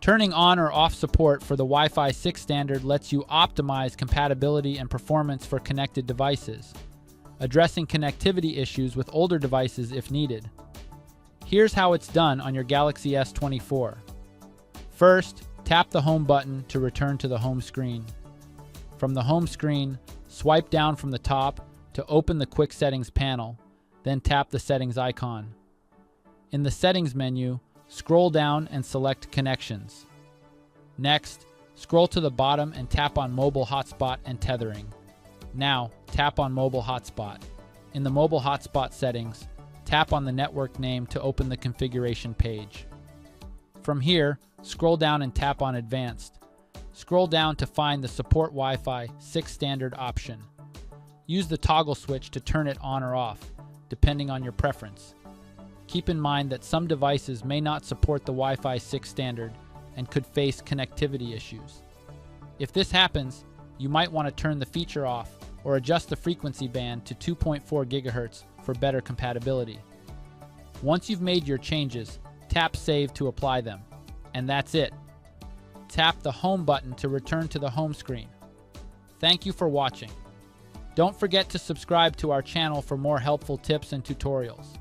Turning on or off support for the Wi-Fi 6 standard lets you optimize compatibility and performance for connected devices, addressing connectivity issues with older devices if needed. Here's how it's done on your Galaxy S24. First, tap the home button to return to the home screen. From the home screen, swipe down from the top to open the Quick Settings panel, then tap the Settings icon. In the Settings menu, scroll down and select Connections. Next, scroll to the bottom and tap on Mobile Hotspot and Tethering. Now, tap on Mobile Hotspot. In the Mobile Hotspot settings, tap on the network name to open the configuration page. From here, scroll down and tap on Advanced. Scroll down to find the Support Wi-Fi 6 standard option. Use the toggle switch to turn it on or off, depending on your preference. Keep in mind that some devices may not support the Wi-Fi 6 standard and could face connectivity issues. If this happens, you might want to turn the feature off or adjust the frequency band to 2.4 GHz for better compatibility. Once you've made your changes, tap Save to apply them. And that's it. Tap the Home button to return to the home screen. Thank you for watching. Don't forget to subscribe to our channel for more helpful tips and tutorials.